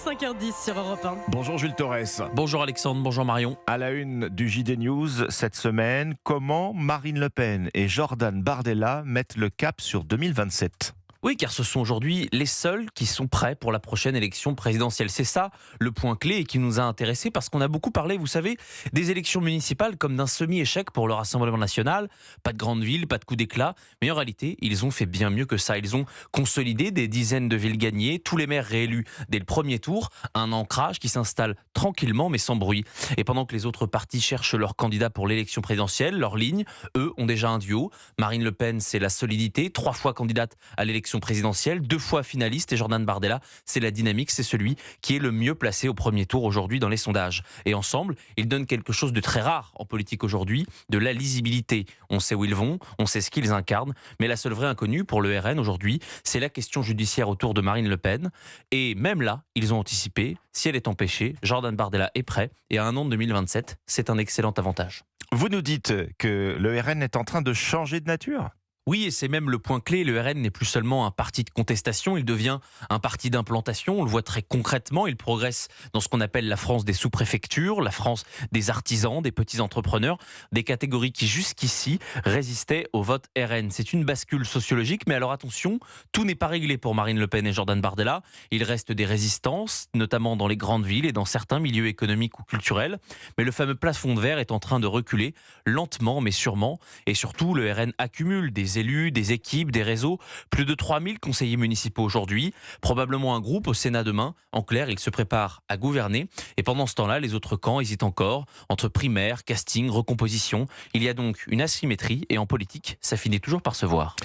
5h10 sur Europe 1. Bonjour Jules Torres. Bonjour Alexandre, bonjour Marion. À la une du JD News cette semaine, comment Marine Le Pen et Jordan Bardella mettent le cap sur 2027 ? Oui, car ce sont aujourd'hui les seuls qui sont prêts pour la prochaine élection présidentielle. C'est ça le point clé et qui nous a intéressés parce qu'on a beaucoup parlé, vous savez, des élections municipales comme d'un semi-échec pour le Rassemblement national. Pas de grande ville, pas de coup d'éclat. Mais en réalité, ils ont fait bien mieux que ça. Ils ont consolidé des dizaines de villes gagnées, tous les maires réélus dès le premier tour. Un ancrage qui s'installe tranquillement mais sans bruit. Et pendant que les autres partis cherchent leurs candidats pour l'élection présidentielle, leur ligne, eux, ont déjà un duo. Marine Le Pen, c'est la solidité, 3 fois candidate à l'élection présidentielle, 2 fois finaliste, et Jordan Bardella, c'est la dynamique, c'est celui qui est le mieux placé au premier tour aujourd'hui dans les sondages. Et ensemble, ils donnent quelque chose de très rare en politique aujourd'hui, de la lisibilité. On sait où ils vont, on sait ce qu'ils incarnent, mais la seule vraie inconnue pour le RN aujourd'hui, c'est la question judiciaire autour de Marine Le Pen. Et même là, ils ont anticipé, si elle est empêchée, Jordan Bardella est prêt, et à un an de 2027, c'est un excellent avantage. Vous nous dites que le RN est en train de changer de nature ? Oui, et c'est même le point clé. Le RN n'est plus seulement un parti de contestation, il devient un parti d'implantation. On le voit très concrètement. Il progresse dans ce qu'on appelle la France des sous-préfectures, la France des artisans, des petits entrepreneurs, des catégories qui jusqu'ici résistaient au vote RN. C'est une bascule sociologique, mais alors attention, tout n'est pas réglé pour Marine Le Pen et Jordan Bardella. Il reste des résistances, notamment dans les grandes villes et dans certains milieux économiques ou culturels. Mais le fameux plafond de verre est en train de reculer, lentement mais sûrement. Et surtout, le RN accumule des élus, des équipes, des réseaux, plus de 3000 conseillers municipaux aujourd'hui, probablement un groupe au Sénat demain. En clair, ils se préparent à gouverner. Et pendant ce temps-là, les autres camps hésitent encore entre primaire, casting, recomposition. Il y a donc une asymétrie et en politique, ça finit toujours par se voir.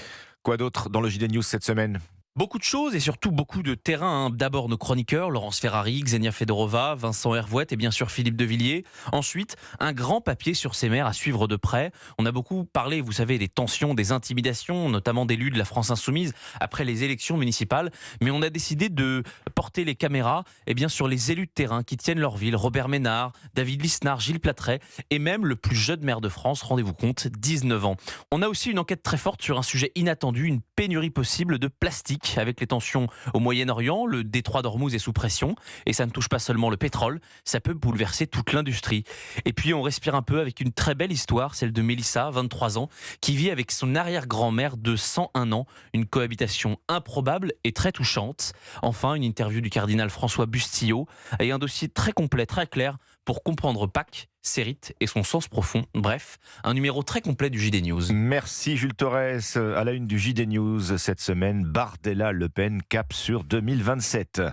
Quoi d'autre dans le JD News cette semaine ? Beaucoup de choses et surtout beaucoup de terrain. D'abord nos chroniqueurs, Laurence Ferrari, Xenia Fedorova, Vincent Hervouette et bien sûr Philippe de Villiers. Ensuite, un grand papier sur ces maires à suivre de près. On a beaucoup parlé, vous savez, des tensions, des intimidations, notamment d'élus de la France Insoumise après les élections municipales. Mais on a décidé de porter les caméras sur les élus de terrain qui tiennent leur ville. Robert Ménard, David Lisnard, Gilles Platret et même le plus jeune maire de France, rendez-vous compte, 19 ans. On a aussi une enquête très forte sur un sujet inattendu, une pénurie possible de plastique. Avec les tensions au Moyen-Orient, le détroit d'Ormuz est sous pression et ça ne touche pas seulement le pétrole, ça peut bouleverser toute l'industrie. Et puis on respire un peu avec une très belle histoire, celle de Mélissa, 23 ans, qui vit avec son arrière-grand-mère de 101 ans, une cohabitation improbable et très touchante. Enfin, une interview du cardinal François Bustillo et un dossier très complet, très clair pour comprendre Pâques, ses rites et son sens profond. Bref, un numéro très complet du JD News. Merci Jules Torres. À la une du JD News cette semaine, Bardella Le Pen cap sur 2027.